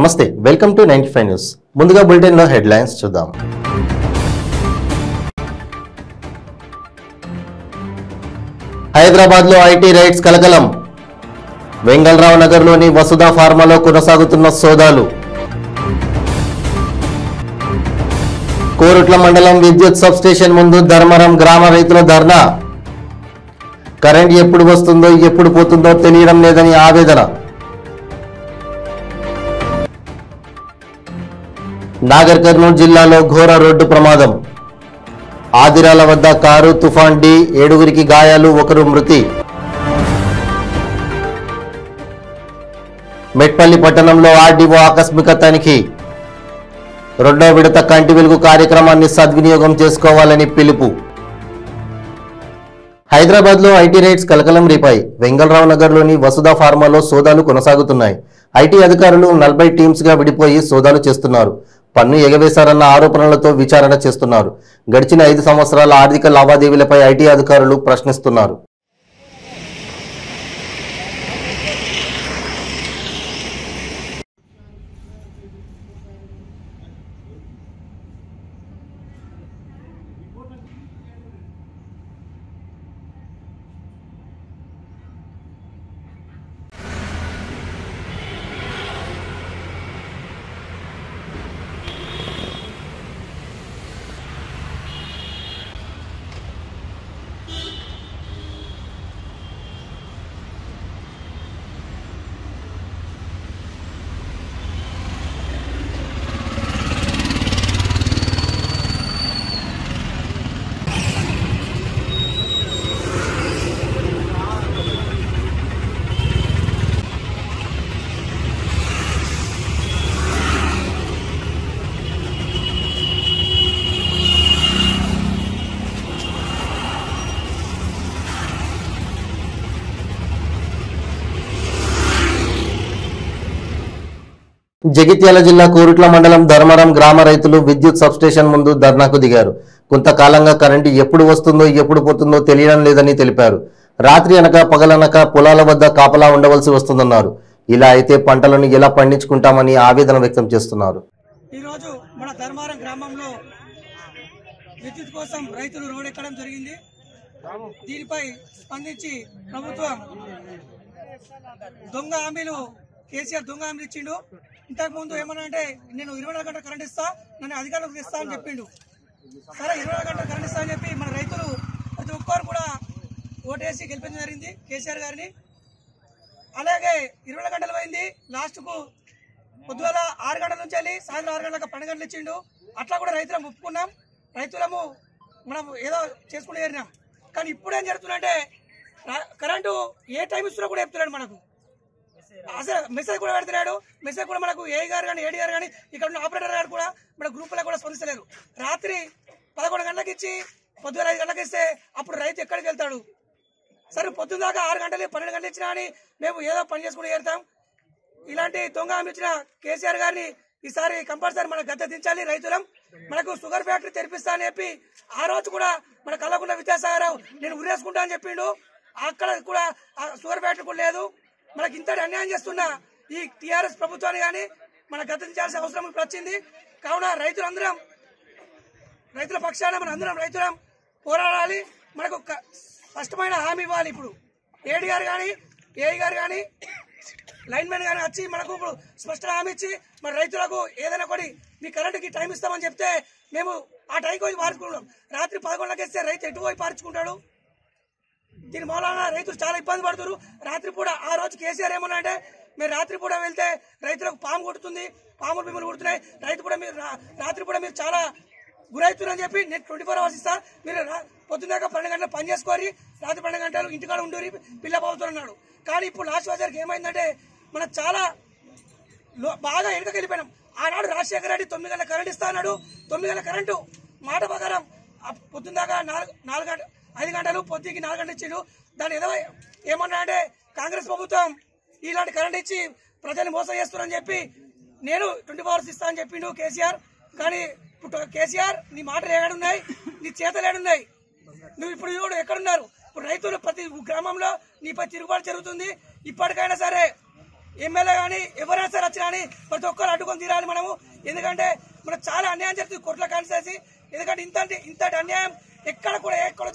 నమస్తే, welcome to 95 news. ముందుగా bulletin లో హెడ్లైన్స్ చూద్దాం. హైదరాబాద్ లో ఐటీ రైడ్స్ కలకలం. వెంగళరావు నగర్ లోని వసుధ ఫార్మాలో కొనసాగుతున్న సోదాలు. కోరుట్ల మండలం విద్యుత్ సబ్ స్టేషన్ ముందు ధర్మరం గ్రామ రైతుల ధర్నా. కరెంట్ ఎప్పుడు వస్తుందో ఎప్పుడు పోతుందో తెలియడం లేదని ఆవేదన. నాగర్ కర్నూలు జిల్లాలో ఘోర రోడ్డు ప్రమాదం. ఆదిరాల వద్ద కారు తుఫాన్ ఢీ, 7గురికి గాయాలు, 1 మృతి. మెట్పల్లి పట్టణంలో ఆర్డీఓ ఆకస్మిక తనిఖీ. 2వ విడత కంటి వెలుగు కార్యక్రమాన్ని సద్వినియోగం చేసుకోవాలని పిలుపు. హైదరాబాద్ లో ఐటీ రైడ్స్ కలకలం రేపాయి. వెంగళరావు నగర్ లోని వసుధ ఫార్మాలో సోదాలు కొనసాగుతున్నాయి. ఐటీ అధికారులు 40 టీమ్స్ గా విడిపోయి సోదాలు చేస్తున్నారు. పన్ను ఎగవేశారన్న ఆరోపణలతో విచారణ చేస్తున్నారు. గడిచిన 5 సంవత్సరాల ఆర్థిక లావాదేవీలపై ఐటీ అధికారులు ప్రశ్నిస్తున్నారు. జగిత్యాల జిల్లా కోరుట్ల మండలం ధర్మరం గ్రామ రైతులు విద్యుత్ సబ్స్టేషన్ ముందు ధర్నాకు దిగారు. కొంతకాలంగా కరెంటు ఎప్పుడు వస్తుందో ఎప్పుడు పోతుందో తెలియడం లేదని తెలిపారు. రాత్రి అనక పగలనక పొలాల వద్ద కాపలా ఉండవలసి వస్తుందన్నారు. ఇలా అయితే పంటలను ఎలా పండించుకుంటామని ఆవేదన వ్యక్తం చేస్తున్నారు. ఈరోజు మన ధర్మరం గ్రామంలో విద్యుత్ కోసం రైతులు రోడ్ ఎక్కడం జరిగింది. దీనిపై స్పందించి ప్రభుత్వం దొంగ హామీలు కేసీఆర్ దొంగ హామీలు ఇచ్చిండు. ఇంతకు ముందు ఏమన్నా అంటే నేను 24 గంటల కరెంట్ ఇస్తా, నన్ను అధికారులకు తెస్తా అని చెప్పిండు. సరే 24 గంటల కరెంట్ ఇస్తా అని చెప్పి మన రైతులు ప్రతి ఒక్కరు కూడా ఓటేసి గెలిపించడం జరిగింది కేసీఆర్ గారిని. అలాగే 24 గంటలు పోయింది, లాస్ట్కు పొద్దుగల 6 గంటల నుంచి వెళ్ళి సాయంత్రం 6 గంటలకు 12 గంటలు ఇచ్చిండు. అట్లా కూడా రైతులం ఒప్పుకున్నాం, రైతులము మనం ఏదో చేసుకుని చేరినాం. కానీ ఇప్పుడు ఏం జరుగుతుందంటే కరెంటు ఏ టైం ఇస్తున్నా కూడా చెప్తున్నాడు. మనకు అసలు మెసేజ్ కూడా పెడుతున్నాడు. మెసేజ్ కూడా మనకు ఏఐ గారు కానీ ఏడీ గారు కానీ ఇక్కడ ఉన్న ఆపరేటర్ గారు కూడా మన గ్రూపులో కూడా స్పందిస్తలేరు. రాత్రి 11 గంటలకు ఇచ్చి పొద్దున 5 గంటలకు ఇస్తే అప్పుడు రైతు ఎక్కడికి వెళ్తాడు? సరే పొద్దున్న దాకా 6 గంటలు 12 గంటలు ఇచ్చినా అని మేము ఏదో పని చేసుకుని చేరుతాం. ఇలాంటి దొంగ హామీ ఇచ్చిన కేసీఆర్ గారిని ఈసారి కంపల్సరీ మన గద్దె దించాలి. రైతులం మనకు షుగర్ ఫ్యాక్టరీ తెరిపిస్తా అని చెప్పి ఆ రోజు కూడా మన కల్లకుంట విద్యాసాగరరావు నేను ఉరేసుకుంటా అని చెప్పిండు. అక్కడ కూడా షుగర్ ఫ్యాక్టరీ కూడా లేదు. మనకి ఇంతటి అన్యాయం చేస్తున్న ఈ టీఆర్ఎస్ ప్రభుత్వాన్ని కానీ మన గద్దెంచాల్సిన అవసరం ఇప్పుడు వచ్చింది. కావున రైతుల పక్షాన మన అందరం రైతులం పోరాడాలి. మనకు స్పష్టమైన హామీ ఇవ్వాలి. ఇప్పుడు ఏడీ గారు కానీ ఏఐ గారు కానీ లైన్ మ్యాన్ కానీ వచ్చి మనకు ఇప్పుడు స్పష్టమైన హామీ ఇచ్చి మన రైతులకు ఏదైనా కూడా మీ కరెంటుకి టైం ఇస్తామని చెప్తే మేము ఆ టైంకి పోయి పార్చుకుంటాం. రాత్రి 11 వేస్తే రైతు ఎటు పోయి పార్చుకుంటాడు? దీని మూలాన రైతులు చాలా ఇబ్బంది పడుతున్నారు. రాత్రి పూట ఆ రోజు కేసీఆర్ ఏమన్నా అంటే మీరు రాత్రి పూట వెళ్తే రైతులకు పాము కొడుతుంది, పాములు మిమ్మల్ని కొడుతున్నాయి, రైతు కూడా మీరు రాత్రి పూట మీరు చాలా గురవుతున్నారని చెప్పి నేను 24 అవర్స్ ఇస్తాను, మీరు పొద్దున్నాక 12 గంటలు పని చేసుకోరి, రాత్రి 12 గంటలు ఇంటికాడ ఉండూరి పిల్ల పోతున్నాడు. కానీ ఇప్పుడు లాస్ట్ బజార్కి ఏమైందంటే మనం చాలా బాగా వెనుకకి వెళ్ళిపోయినాం. ఆనాడు రాజశేఖర రెడ్డి 9 గంటల కరెంట్ ఇస్తా అన్నాడు. 9 గంటల కరెంటు మాట ప్రకారం పొద్దున్నాక 5 గంటలు పొద్దుకి 4 గంటలు ఇచ్చిండు. దాన్ని ఏదో ఏమన్నా అంటే కాంగ్రెస్ ప్రభుత్వం ఇలాంటి కరెంట్ ఇచ్చి ప్రజల్ని మోసం చేస్తున్నారని చెప్పి నేను 24 అవర్స్ ఇస్తా అని చెప్పిండు కేసీఆర్. కానీ ఇప్పుడు కేసీఆర్ నీ మాటలు ఏడున్నాయి, నీ చేతలు ఏడున్నాయి? నువ్వు ఇప్పుడు చూడు ఎక్కడున్నారు. ఇప్పుడు రైతులు ప్రతి గ్రామంలో నీపై తిరుగుబాటు జరుగుతుంది. ఇప్పటికైనా సరే ఎమ్మెల్యే కానీ ఎవరైనా సరే వచ్చినా కానీ ప్రతి ఒక్కరు అడ్డుకొని తీరాలి మనము. ఎందుకంటే మనకు చాలా అన్యాయం జరుగుతుంది కొట్ల కాన్స్టిట్యూన్సీ. ఎందుకంటే ఇంతటి అన్యాయం ఎక్కడ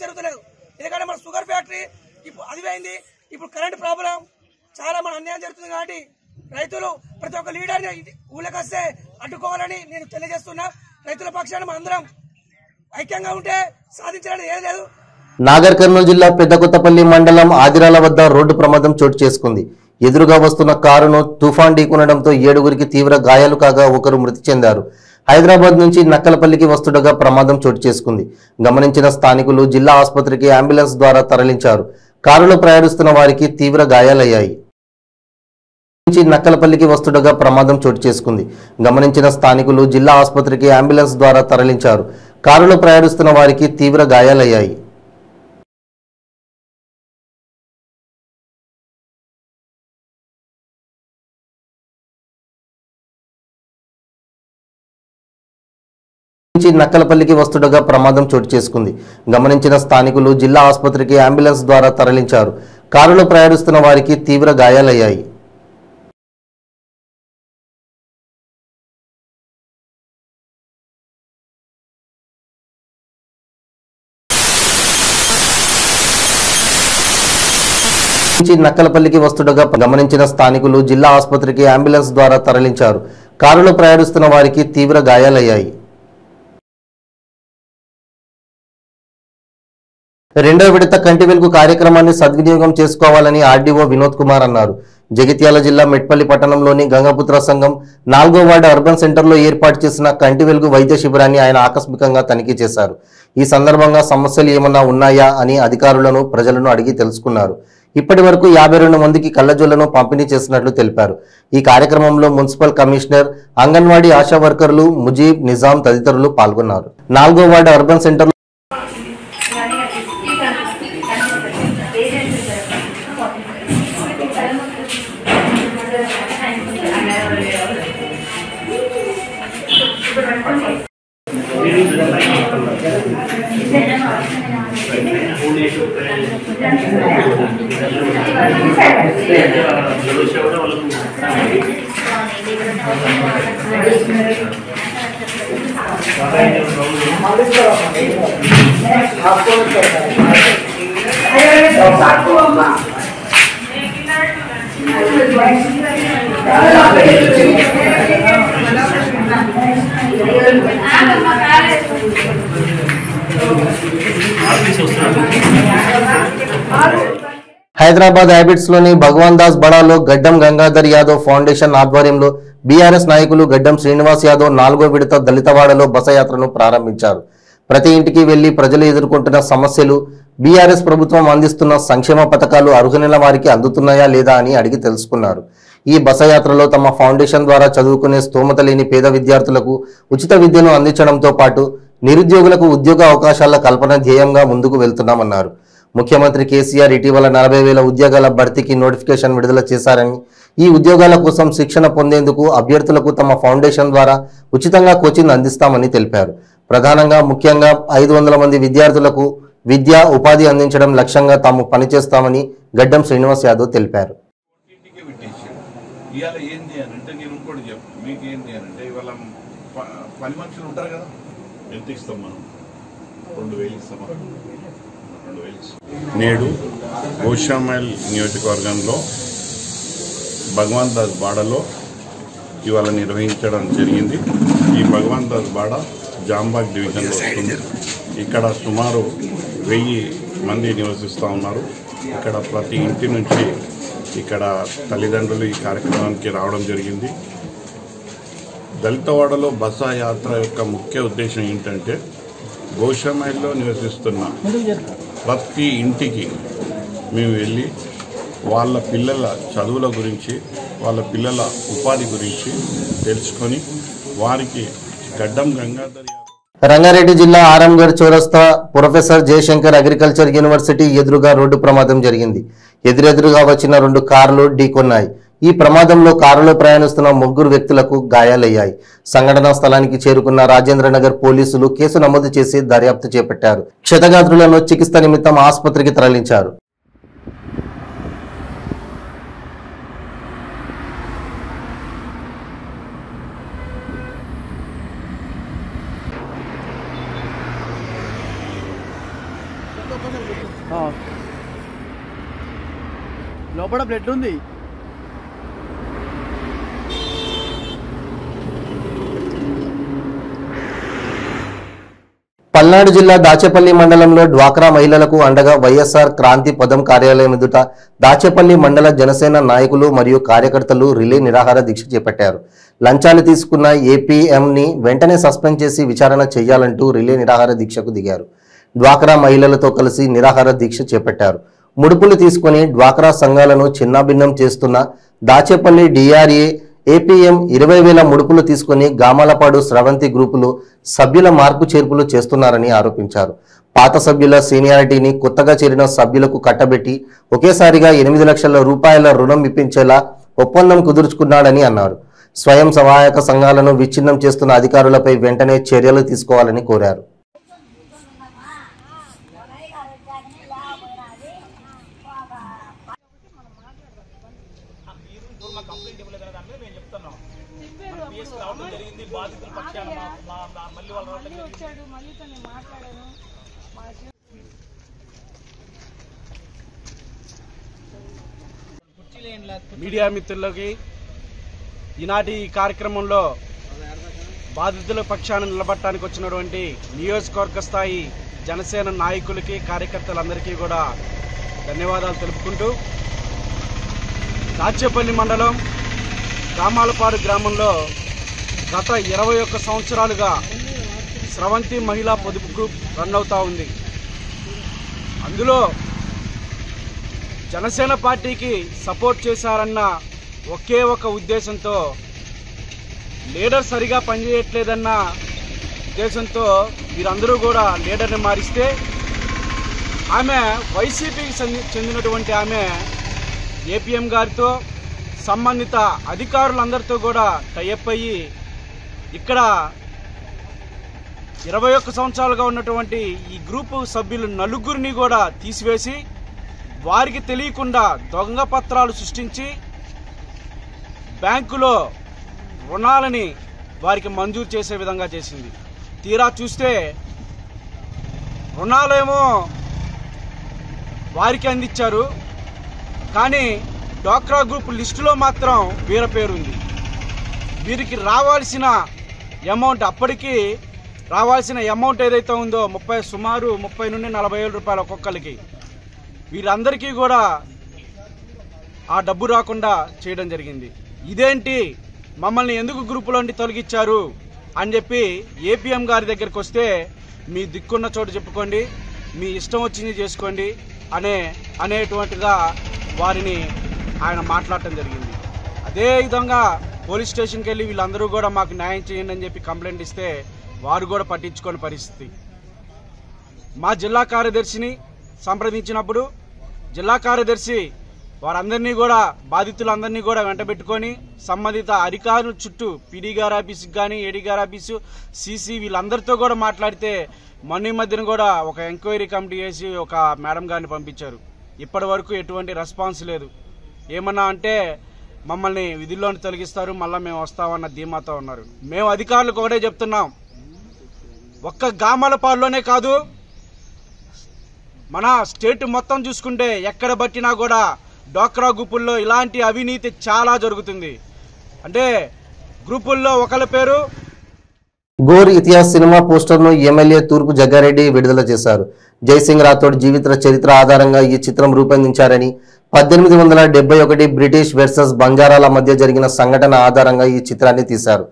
జరుగుతలేదు. ఎందుకంటే మన షుగర్ ఫ్యాక్టరీ ఇప్పుడు అది పోయింది, ఇప్పుడు కరెంట్ ప్రాబ్లం, చాలా మన అన్యాయం జరుగుతుంది. కాబట్టి రైతులు ప్రతి ఒక్క లీడర్ని ఊళ్ళకి వస్తే అడ్డుకోవాలని నేను తెలియజేస్తున్నా. రైతుల పక్షాన మనం అందరం ఐక్యంగా ఉంటే సాధించాలని ఏం లేదు. నాగర్ కర్నూలు జిల్లా పెద్దకొత్తపల్లి మండలం ఆదిరాల వద్ద రోడ్డు ప్రమాదం చోటు చేసుకుంది. ఎదురుగా వస్తున్న కారును తుఫాన్ ఢీకొనడంతో 7గురికి తీవ్ర గాయాలు కాగా ఒకరు మృతి చెందారు. హైదరాబాద్ నుంచి నక్కలపల్లికి వస్తుండగా ప్రమాదం చోటు చేసుకుంది. గమనించిన స్థానికులు జిల్లా ఆసుపత్రికి అంబులెన్స్ ద్వారా తరలించారు. కారులో ప్రయాణిస్తున్న వారికి తీవ్ర గాయాలయ్యాయి. నక్కలపల్లికి వస్తుండగా ప్రమాదం చోటు చేసుకుంది. గమనించిన స్థానికులు జిల్లా ఆసుపత్రికి అంబులెన్స్ ద్వారా తరలించారు. కారులో ప్రయాణిస్తున్న వారికి తీవ్ర గాయాలయ్యాయి. నక్కలపల్లికి వస్తుండగా ప్రమాదం చోటు చేసుకుంది. గమనించిన స్థానికులు జిల్లా ఆసుపత్రికి అంబులెన్స్ ద్వారా తరలించారు. కారులో ప్రయాణిస్తున్న వారికి తీవ్ర గాయాలయ్యాయి. నక్కలపల్లికి వస్తుండగా గమనించిన స్థానికులు జిల్లా ఆసుపత్రికి అంబులెన్స్ ద్వారా తరలించారు. కారులో ప్రయాణిస్తున్న వారికి తీవ్ర గాయాలయ్యాయి. రెండో విడత కంటి వెలుగు కార్యక్రమాన్ని సద్వినియోగం చేసుకోవాలని ఆర్డీఓ వినోద్ కుమార్ అన్నారు. జగిత్యాల జిల్లా మెట్పల్లి పట్టణంలోని గంగపుత్ర సంఘం 4వ వార్డు అర్బన్ సెంటర్లో ఏర్పాటు చేసిన కంటి వెలుగు వైద్య శిబిరాన్ని ఆయన ఆకస్మికంగా తనిఖీ చేశారు. ఈ సందర్భంగా సమస్యలు ఏమన్నా ఉన్నాయా అని అధికారులను ప్రజలను అడిగి తెలుసుకున్నారు. ఇప్పటి వరకు 52 మందికి కళ్లజోళ్లను పంపిణీ చేసినట్లు తెలిపారు. ఈ కార్యక్రమంలో మున్సిపల్ కమిషనర్, అంగన్వాడీ ఆశా వర్కర్లు, ముజీబ్, నిజాం తదితరులు పాల్గొన్నారు. 4వ ward urban centre Hyderabad habits లోని భగవాన్ దాస్ బడాలో గడ్డం గంగాధర్ యాదవ్ ఫౌండేషన్ ఆధ్వర్యంలో బీఆర్ఎస్ నాయకులు గడ్డం శ్రీనివాస్ యాదవ్ 4వ విడత దళితవాడలో బస యాత్రను ప్రారంభించారు. ప్రతి ఇంటికి వెళ్లి ప్రజలు ఎదుర్కొంటున్న సమస్యలు, బీఆర్ఎస్ ప్రభుత్వం అందిస్తున్న సంక్షేమ పథకాలు అర్హులైన వారికి అందుతున్నాయా లేదా అని అడిగి తెలుసుకున్నారు. ఈ బస యాత్రలో తమ ఫౌండేషన్ ద్వారా చదువుకునే స్తోమత లేని పేద విద్యార్థులకు ఉచిత విద్యను అందించడంతో పాటు నిరుద్యోగులకు ఉద్యోగ అవకాశాల కల్పన ధ్యేయంగా ముందుకు వెళ్తున్నామన్నారు. ముఖ్యమంత్రి కేసీఆర్ ఇటీవల 40,000 ఉద్యోగాల భర్తీకి నోటిఫికేషన్ విడుదల చేశారని, ఈ ఉద్యోగాల కోసం శిక్షణ పొందేందుకు అభ్యర్థులకు తమ ఫౌండేషన్ ద్వారా ఉచితంగా కోచింగ్ అందిస్తామని తెలిపారు. ప్రధానంగా ముఖ్యంగా 500 మంది విద్యార్థులకు విద్య, ఉపాధి అందించడం లక్ష్యంగా తాము పనిచేస్తామని గడ్డం శ్రీనివాస్ యాదవ్ తెలిపారు. నేడు గోషామైల్ నియోజకవర్గంలో భగవాన్ దాస్ బాడలో ఇవాళ నిర్వహించడం జరిగింది. ఈ భగవాన్ దాస్ బాడ జాంబాగ్ డివిజన్లో వస్తుంది. ఇక్కడ సుమారు 1000 మంది నివసిస్తూ ఉన్నారు. ఇక్కడ ప్రతి ఇంటి నుంచి ఇక్కడ తల్లిదండ్రులు ఈ కార్యక్రమానికి రావడం జరిగింది. దళితవాడలో బస యాత్ర యొక్క ముఖ్య ఉద్దేశం ఏంటంటే గోషామైల్లో నివసిస్తున్న ప్రతి ఇంటికి మేము వెళ్ళి వాళ్ళ పిల్లల చదువుల గురించి, వాళ్ళ పిల్లల ఉపాధి గురించి తెలుసుకొని వారికి గడ్డం గంగాధర్ రంగారెడ్డి జిల్లా ఆరంగర్ చౌరస్తా ప్రొఫెసర్ జయశంకర్ అగ్రికల్చర్ యూనివర్సిటీ ఎదురుగా రోడ్డు ప్రమాదం జరిగింది. ఎదురెదురుగా వచ్చిన 2 కార్లు ఢీకొన్నాయి. ఈ ప్రమాదంలో కారులో ప్రయాణిస్తున్న 3 వ్యక్తులకు గాయాలయ్యాయి. సంఘటనా స్థలానికి చేరుకున్న రాజేంద్రనగర్ పోలీసులు కేసు నమోదు చేసి దర్యాప్తు చేపట్టారు. క్షతగాత్రులను చికిత్స నిమిత్తం ఆసుపత్రికి తరలించారు. లోపల బ్లడ్ ఉంది. పల్నాడు జిల్లా దాచేపల్లి మండలంలో డ్వాక్రా మహిళలకు అండగా వైఎస్ఆర్ క్రాంతి పదం కార్యాలయం ఎదుట దాచేపల్లి మండల జనసేన నాయకులు మరియు కార్యకర్తలు రిలే నిరాహార దీక్ష చేపట్టారు. లంచాలు తీసుకున్న ఏపీఎంని వెంటనే సస్పెండ్ చేసి విచారణ చేయాలంటూ రిలే నిరాహార దీక్షకు దిగారు. డ్వాక్రా మహిళలతో కలిసి నిరాహార దీక్ష చేపట్టారు. ముడుపులు తీసుకుని డ్వాక్రా సంఘాలను చిన్నాభిన్నం చేస్తున్న దాచేపల్లి డిఆర్ఏ ఏపీఎం 20,000 ముడుపులు తీసుకుని గామాలపాడు స్రవంతి గ్రూపులు సభ్యుల మార్పు చేర్పులు చేస్తున్నారని ఆరోపించారు. పాత సభ్యుల సీనియారిటీని కొత్తగా చేరిన సభ్యులకు కట్టబెట్టి ఒకేసారిగా 8 లక్షల రూపాయల రుణం ఇప్పించేలా ఒప్పందం కుదుర్చుకున్నాడని అన్నారు. స్వయం సహాయక సంఘాలను విచ్ఛిన్నం చేస్తున్న అధికారులపై వెంటనే చర్యలు తీసుకోవాలని కోరారు. మీడియా మిత్రులకి ఈనాటి ఈ కార్యక్రమంలో బాధితుల పక్షాన నిలబడటానికి వచ్చినటువంటి నియోజకవర్గ స్థాయి జనసేన నాయకులకి కార్యకర్తలందరికీ కూడా ధన్యవాదాలు తెలుపుకుంటూ, దాచేపల్లి మండలం గామాలపాడు గ్రామంలో గత 21 సంవత్సరాలుగా స్రవంతి మహిళా పొదుపు గ్రూప్ రన్ అవుతా ఉంది. అందులో జనసేన పార్టీకి సపోర్ట్ చేశారన్న ఒకే ఒక ఉద్దేశంతో, లీడర్ సరిగా పనిచేయట్లేదన్న ఉద్దేశంతో వీరందరూ కూడా లీడర్ని మారిస్తే, ఆమె వైసీపీకి చెందినటువంటి ఆమె ఏపీఎం గారితో సంబంధిత అధికారులందరితో కూడా టైఅప్ అయ్యి ఇక్కడ 21 సంవత్సరాలుగా ఉన్నటువంటి ఈ గ్రూపు సభ్యులు నలుగురిని కూడా తీసివేసి వారికి తెలియకుండా దొంగ పత్రాలు సృష్టించి బ్యాంకులో రుణాలని వారికి మంజూరు చేసే విధంగా చేసింది. తీరా చూస్తే రుణాలేమో వారికి అందించారు, కానీ డ్వాక్రా గ్రూప్ లిస్టులో మాత్రం వీరి పేరుంది. వీరికి రావాల్సిన అమౌంట్, అప్పటికి రావాల్సిన అమౌంట్ ఏదైతే ఉందో సుమారు 30 నుండి 40,000 రూపాయలు ఒక్కొక్కరికి, వీరందరికీ కూడా ఆ డబ్బు రాకుండా చేయడం జరిగింది. ఇదేంటి, మమ్మల్ని ఎందుకు గ్రూపులోండి తొలగించారు అని చెప్పి ఏపీఎం గారి దగ్గరికి వస్తే, మీ దిక్కున్న చోటు చెప్పుకోండి, మీ ఇష్టం వచ్చింది చేసుకోండి అనేటువంటిగా వారిని ఆయన మాట్లాడటం జరిగింది. అదే విధంగా పోలీస్ స్టేషన్కి వెళ్ళి వీళ్ళందరూ కూడా మాకు న్యాయం చేయండి అని చెప్పి కంప్లైంట్ ఇస్తే వారు కూడా పట్టించుకోని పరిస్థితి. మా జిల్లా కార్యదర్శిని సంప్రదించినప్పుడు జిల్లా కార్యదర్శి వారందరినీ కూడా, బాధితులందరినీ కూడా వెంటబెట్టుకొని సంబంధిత అధికారుల చుట్టూ పీడీ గారి ఆఫీసుకి కానీ, ఏడీ గారి ఆఫీసు, సీసీ వీళ్ళందరితో కూడా మాట్లాడితే మొన్న మధ్యన కూడా ఒక ఎంక్వైరీ కమిటీ వేసి ఒక మేడం గారిని పంపించారు. ఇప్పటి వరకు ఎటువంటి రెస్పాన్స్ లేదు. ఏమన్నా అంటే మమ్మల్ని విధుల్లోని తొలగిస్తారు, మళ్ళీ మేము వస్తామన్న ధీమాతో ఉన్నారు. మేము అధికారులకు ఒకటే చెప్తున్నాం, ఒక్క గామాలపాడులోనే కాదు, మన స్టేట్ మొత్తం చూసుకుంటే ఎక్కడ బట్టినా కూడా డ్వాక్రా గ్రూపుల్లో ఇలాంటి అవినీతి చాలా జరుగుతుంది. అంటే గ్రూపుల్లో ఒకళ్ళ పేరు. గోర్ ఇతిహాస్ సినిమా పోస్టర్ను ఎమ్మెల్యే తూర్పు జగ్గారెడ్డి విడుదల చేశారు. జైసింగ్ రాథోడ్ జీవిత చరిత్ర ఆధారంగా ఈ చిత్రం రూపొందించారని, 1871 బ్రిటిష్ వర్సెస్ బంజారాల మధ్య జరిగిన సంఘటన ఆధారంగా ఈ చిత్రాన్ని తీశారు.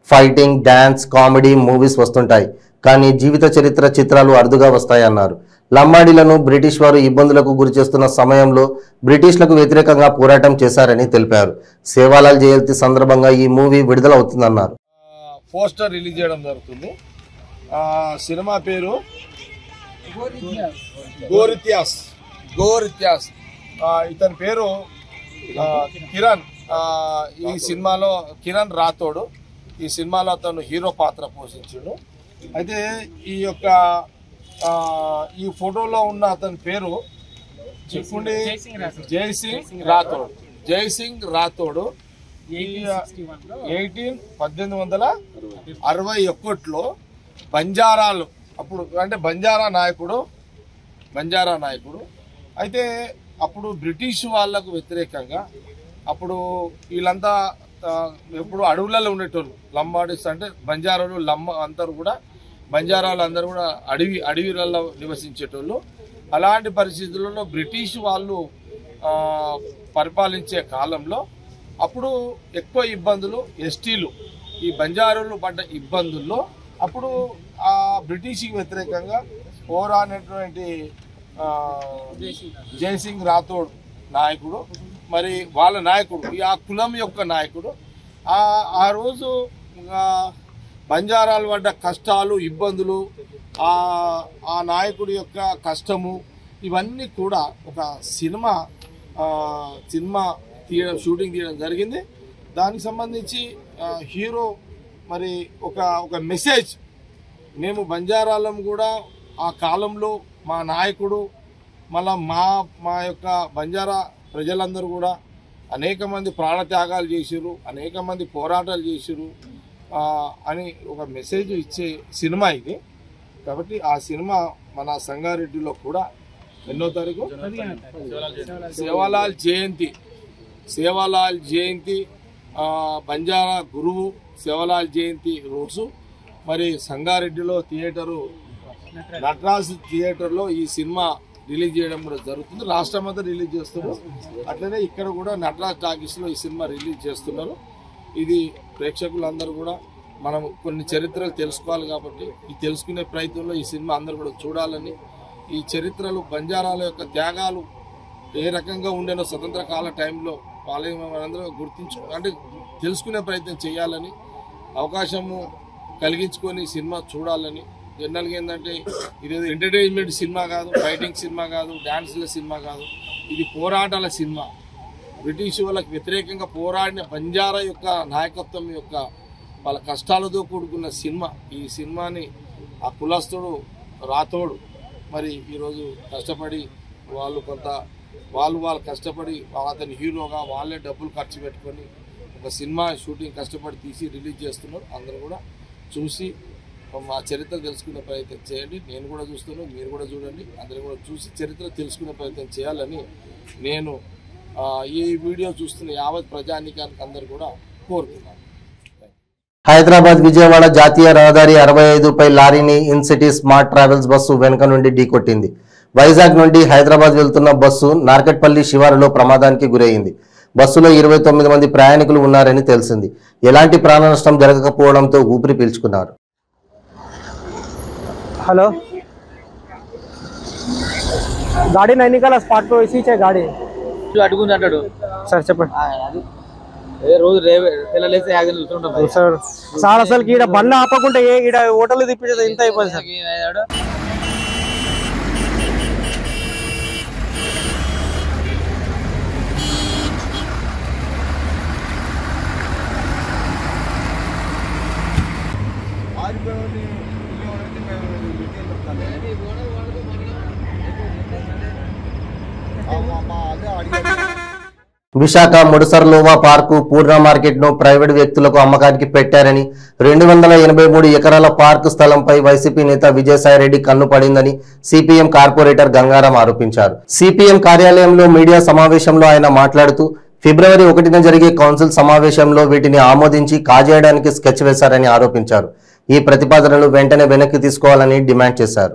ఫైటింగ్, డాన్స్, కామెడీ మూవీస్ వస్తుంటాయి, కానీ జీవిత చరిత్ర చిత్రాలు అరుదుగా వస్తాయన్నారు. లంబాడీలను బ్రిటిష్ వారు ఇబ్బందులకు గురిచేస్తున్న సమయంలో బ్రిటిష్లకు వ్యతిరేకంగా పోరాటం చేశారని తెలిపారు. సేవాలాల్ జయంతి సందర్భంగా ఈ మూవీ విడుదల అవుతుందన్నారు. పోస్టర్ రిలీజ్ చేయడం జరుగుతుంది. సినిమా పేరు గోర్ ఇతిహాస్. ఇతని పేరు కిరణ్. ఈ సినిమాలో కిరణ్ రాథోడ్, ఈ సినిమాలో అతను హీరో పాత్ర పోషించాడు. అయితే ఈ ఫోటోలో ఉన్న అతని పేరు చెప్పుండి జైసింగ్ రాథోడ్. 1861లో బంజారాలు, అప్పుడు అంటే బంజారా నాయకుడు బంజారా నాయకుడు. అయితే అప్పుడు బ్రిటిష్ వాళ్లకు వ్యతిరేకంగా అప్పుడు వీళ్ళంతా ఎప్పుడు అడవులలో ఉండేటోళ్ళు, లంబాడీస్ అంటే బంజారాలు అందరూ కూడా బంజారాలు అందరూ కూడా అడవిలలో నివసించేటోళ్ళు. అలాంటి పరిస్థితులలో బ్రిటిష్ వాళ్ళు పరిపాలించే కాలంలో అప్పుడు ఎక్కువ ఇబ్బందులు ఎస్టీలు ఈ బంజారాలు పడ్డ ఇబ్బందుల్లో అప్పుడు ఆ బ్రిటిష్కి వ్యతిరేకంగా పోరాడినటువంటి జయసింగ్ రాథోడ్ నాయకుడు, మరి వాళ్ళ నాయకుడు ఆ కులం యొక్క నాయకుడు ఆ రోజు బంజారాలు పడ్డ కష్టాలు ఇబ్బందులు ఆ నాయకుడి యొక్క కష్టము ఇవన్నీ కూడా ఒక సినిమా షూటింగ్ తీయడం జరిగింది. దానికి సంబంధించి హీరో మరి ఒక మెసేజ్, మేము బంజారాలం కూడా ఆ కాలంలో మా నాయకుడు మళ్ళా మా యొక్క బంజారా ప్రజలందరూ కూడా అనేక మంది ప్రాణత్యాగాలు చేసిరు, అనేక మంది పోరాటాలు చేసిరు అని ఒక మెసేజ్ ఇచ్చే సినిమా ఇది. కాబట్టి ఆ సినిమా మన సంగారెడ్డిలో కూడా ఎన్నో తారీఖు సేవాలాల్ జయంతి బంజారా గురువు సేవాలాల్ జయంతి రోజు మరి సంగారెడ్డిలో నటరాజ్ థియేటర్లో ఈ సినిమా రిలీజ్ చేయడం కూడా జరుగుతుంది. రాష్ట్రం అంతా రిలీజ్ చేస్తున్నారు. అట్లనే ఇక్కడ కూడా నటరాజ్ టాకీస్లో ఈ సినిమా రిలీజ్ చేస్తున్నారు. ఇది ప్రేక్షకులందరూ కూడా మనం కొన్ని చరిత్రలు తెలుసుకోవాలి కాబట్టి ఈ తెలుసుకునే ప్రయత్నంలో ఈ సినిమా అందరూ కూడా చూడాలని, ఈ చరిత్రలు బంజారాల యొక్క త్యాగాలు ఏ రకంగా ఉండేనో స్వతంత్ర కాల టైంలో మనందరం అంటే తెలుసుకునే ప్రయత్నం చేయాలని, అవకాశము కలిగించుకొని సినిమా చూడాలని. జనరల్గా ఏంటంటే ఇదేదో ఎంటర్టైన్మెంట్ సినిమా కాదు, ఫైటింగ్ సినిమా కాదు, డాన్సుల సినిమా కాదు, ఇది పోరాటాల సినిమా. బ్రిటిష్ వాళ్ళకి వ్యతిరేకంగా పోరాడిన బంజారా యొక్క నాయకత్వం యొక్క వాళ్ళ కష్టాలతో కూడుకున్న సినిమా. ఈ సినిమాని ఆ కులస్తుడు రాథోడు మరి ఈరోజు కష్టపడి వాళ్ళు కష్టపడి అతని హీరోగా వాళ్ళే డబ్బులు ఖర్చు పెట్టుకొని ఒక సినిమా షూటింగ్ కష్టపడి తీసి రిలీజ్ చేస్తున్నారు. అందరూ కూడా చూసి మా చరిత్ర తెలుసుకునే ప్రయత్నం చేయండి. నేను కూడా చూస్తాను, మీరు కూడా చూడండి. అందరూ కూడా చూసి చరిత్ర తెలుసుకునే ప్రయత్నం చేయాలని నేను ఈ వీడియో చూస్తున్న యావత్ ప్రజానీకానికి అందరూ కూడా కోరుతున్నాను. హైదరాబాద్ విజయవాడ జాతీయ రహదారి 65పై లారీని ఇన్సిటీ స్మార్ట్ ట్రావెల్స్ బస్సు వెనుక నుండి ఢీకొట్టింది. వైజాగ్ నుండి హైదరాబాద్ వెళ్తున్న బస్సు నార్కట్పల్లి శివారులో ప్రమాదానికి గురైంది. బస్సులో 29 మంది ప్రయాణికులు ఉన్నారని తెలిసింది. ఎలాంటి ప్రాణ నష్టం జరగకపోవడంతో ఊపిరి పీల్చుకున్నారు. हेलो, गाड़ी नहीं निकाला स्पॉट पे, इसी से गाड़ी అడుగుంది అంటాడు సార్. చెప్పండి రోజు తెల్లలేస్తే యాక్సిడెంట్ చూస్తుంటాం సార్. సార్ అసలు ఈడ బండ్లు ఆపకుంటే ఈడ హోటల్ తిప్పించేది ఇంత అయిపోయింది సార్. విశాఖ ముడసర్లోవా పార్కు పూర్ణ మార్కెట్ ను ప్రైవేట్ వ్యక్తులకు అమ్మకానికి పెట్టారని, 283 ఎకరాల పార్కు స్థలంపై వైసీపీ నేత విజయసాయిరెడ్డి కన్ను పడిందని సిపిఎం కార్పొరేటర్ గంగారాం ఆరోపించారు. సిపిఎం కార్యాలయంలో మీడియా సమావేశంలో ఆయన మాట్లాడుతూ ఫిబ్రవరి 1న జరిగే కౌన్సిల్ సమావేశంలో వీటిని ఆమోదించి కాజేయడానికి స్కెచ్ వేశారని ఆరోపించారు. ఈ ప్రతిపాదనలు వెంటనే వెనక్కి తీసుకోవాలని డిమాండ్ చేశారు.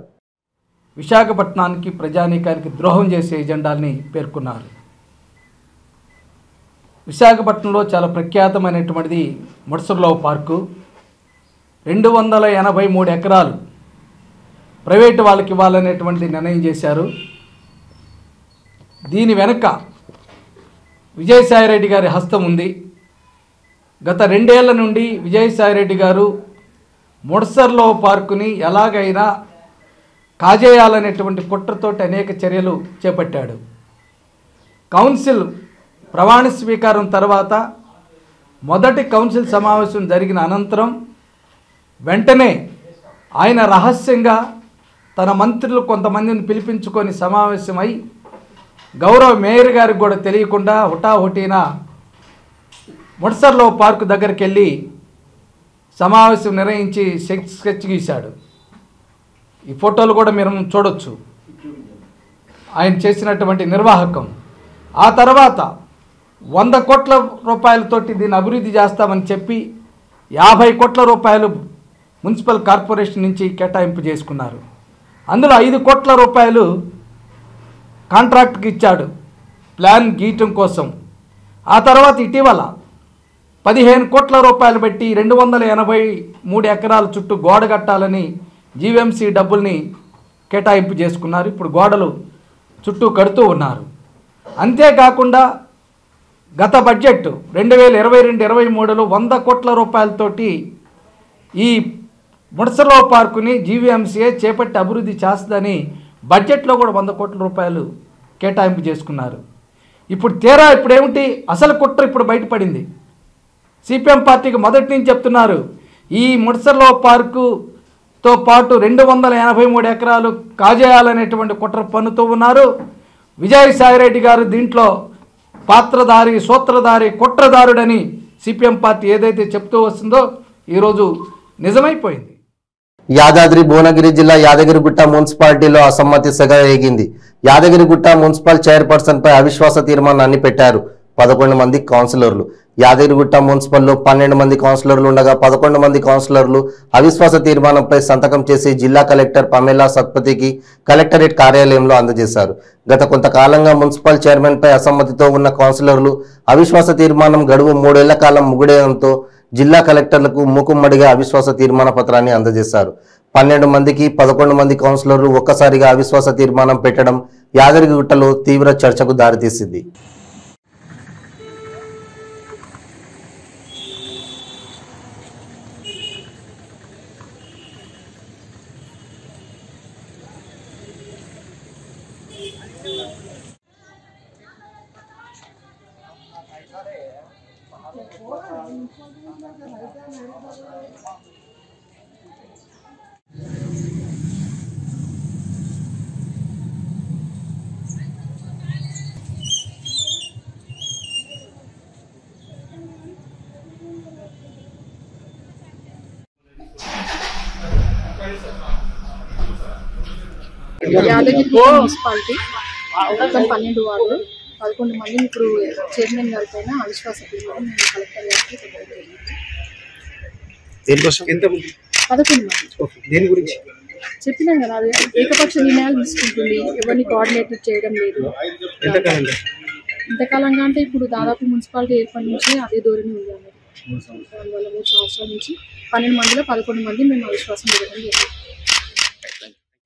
విశాఖపట్నానికి ప్రజానీకానికి ద్రోహం చేసే ఎజెండాల్ని పేర్కొన్నారు. విశాఖపట్నంలో చాలా ప్రఖ్యాతమైనటువంటిది ముడసర్లోవా పార్కు. 283 ఎకరాలు ప్రైవేటు వాళ్ళకి ఇవ్వాలనేటువంటి నిర్ణయం చేశారు. దీని వెనుక విజయసాయిరెడ్డి గారి హస్తం ఉంది. గత 2 ఏళ్ల నుండి విజయసాయిరెడ్డి గారు ముడసర్లోవా పార్కుని ఎలాగైనా కాజేయాలనేటువంటి కుట్రతోటి అనేక చర్యలు చేపట్టాడు. కౌన్సిల్ ప్రమాణ స్వీకారం తర్వాత మొదటి కౌన్సిల్ సమావేశం జరిగిన అనంతరం వెంటనే ఆయన రహస్యంగా తన మంత్రులు కొంతమందిని పిలిపించుకొని సమావేశమై గౌరవ మేయర్ గారికి కూడా తెలియకుండా హుటాహుటీన ముడసర్లోవా పార్కు దగ్గరికి వెళ్ళి సమావేశం నిర్వహించి స్కెచ్ గీశాడు. ఈ ఫోటోలు కూడా మీరు చూడొచ్చు. ఆయన చేసినటువంటి నిర్వాహకం. ఆ తర్వాత 100 కోట్ల రూపాయలతోటి దీన్ని అభివృద్ధి చేస్తామని చెప్పి 50 కోట్ల రూపాయలు మున్సిపల్ కార్పొరేషన్ నుంచి కేటాయింపు చేసుకున్నారు. అందులో 5 కోట్ల రూపాయలు కాంట్రాక్ట్కి ఇచ్చాడు ప్లాన్ గీయటం కోసం. ఆ తర్వాత ఇటీవల 15 కోట్ల రూపాయలు పెట్టి 283 ఎకరాల చుట్టూ గోడ కట్టాలని జీవీఎంసీ డబ్బుల్ని కేటాయింపు చేసుకున్నారు. ఇప్పుడు గోడలు చుట్టూ కడుతూ ఉన్నారు. అంతేకాకుండా గత బడ్జెట్ 2022-23లో 100 కోట్ల రూపాయలతోటి ఈ ముడసలో పార్కుని జీవీఎంసీఏ చేపట్టి అభివృద్ధి చేస్తుందని బడ్జెట్లో కూడా 100 కోట్ల రూపాయలు కేటాయింపు చేసుకున్నారు. ఇప్పుడు తీరా ఇప్పుడు ఏమిటి అసలు కుట్ర ఇప్పుడు బయటపడింది. సిపిఎం పార్టీకి మొదటి నుంచి చెప్తున్నారు ఈ ముడసలో పార్కుతో పాటు 283 ఎకరాలు కాజేయాలనేటువంటి కుట్ర పన్నుతూ ఉన్నారు. విజయసాయిరెడ్డి గారు దీంట్లో పాత్రధారి, సూత్రధారి, కుట్రదారుడని సిపిఎం పార్టీ ఏదైతే చెప్తూ వస్తుందో ఈరోజు నిజమైపోయింది. యాదాద్రి భువనగిరి జిల్లా యాదగిరిగుట్ట మున్సిపాలిటీలో అసమ్మతి సెగ రేగింది. యాదగిరిగుట్ట మున్సిపల్ చైర్పర్సన్ పై అవిశ్వాస తీర్మానాన్ని పెట్టారు 11 మంది కౌన్సిలర్లు. యాదగిరిగుట్ట మున్సిపల్లో 12 మంది కౌన్సిలర్లు ఉండగా 11 మంది కౌన్సిలర్లు అవిశ్వాస తీర్మానంపై సంతకం చేసి జిల్లా కలెక్టర్ పమేలా సత్పతికి కలెక్టరేట్ కార్యాలయంలో అందజేశారు. గత కొంతకాలంగా మున్సిపల్ చైర్మన్ పై అసమ్మతితో ఉన్న కౌన్సిలర్లు అవిశ్వాస తీర్మానం గడువు 3 ఏళ్ల కాలం ముగిడేయడంతో జిల్లా కలెక్టర్లకు మూకుమ్మడిగా అవిశ్వాస తీర్మాన పత్రాన్ని అందజేశారు. 12 మందికి 11 మంది కౌన్సిలర్లు ఒక్కసారిగా అవిశ్వాస తీర్మానం పెట్టడం యాదగిరిగుట్టలో తీవ్ర చర్చకు దారితీసింది. యాదగిరిగుట్ట మున్సిపాలిటీ మొత్తం 12 వార్డులు 11 మందిని ఇప్పుడు చైర్మన్ గారి పైన అవిశ్వాస తీర్మానం మేము కలెక్టర్ గారికి చెప్పినాం కదా. అది ఏకపక్ష నిర్ణయాలు తీసుకుంటుంది, ఎవరిని కోఆర్డినేట్ చేయడం లేదు. ఇంతకాలంగా అంటే ఇప్పుడు దాదాపు మున్సిపాలిటీ ఏర్పడి నుంచి అదే ధోరణి ఉంది అన్నది. దానివల్ల 3 సంవత్సరాల నుంచి 12 మందిలో 11 మంది మేము అవిశ్వాసం ఇవ్వడం లేదు.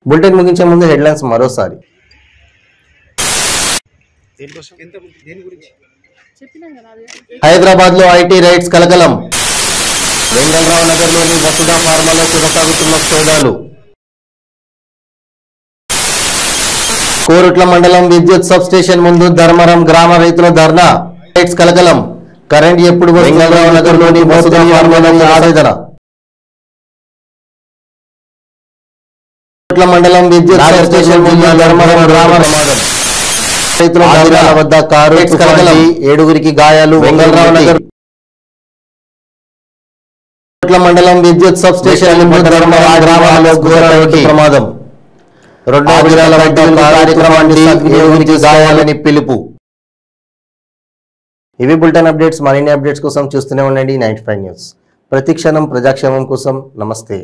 బులెటిన్ ముగించే ముందు హెడ్లైన్స్ మరోసారి. హైదరాబాద్ లో ఐటీ రైడ్స్ కలకలం. వెంగళరావు నగర్ లోని వసుధ ఫార్మాలో కొనసాగుతున్న సోదాలు. కోరుట్ల మండలం విద్యుత్ సబ్ స్టేషన్ ముందు ధర్మరం గ్రామ రైతుల ధర్నా. రైడ్స్ కలకలం. కరెంట్ ఎప్పుడు వెంగళరావు నగర్ లోని వసుధ ఫార్మాలో ఆవేదన. కోరుట్ల మండలం విద్యుత్ సబ్ స్టేషన్ ముందు ధర్మరం గ్రామ ప్రమాదం. రైతుల ధర్నాల వద్ద కారు 7గురికి గాయాలు. వెంగళరావు నగర్ కోరుట్ల మండలం విద్యుత్ సబ్ స్టేషన్ గ్రామాలలో ఘోర ప్రమాదం. 2 అభిరాల వద్ద కార్యక్రమాన్ని 7గురికి గాయాలని పిలుపు. ఇవి బులెటిన్ అప్డేట్స్. మరిన్ని అప్డేట్స్ కోసం చూస్తూనే ఉండండి 95 న్యూస్. ప్రతిక్షణం ప్రజాక్షేమం కోసం. నమస్తే.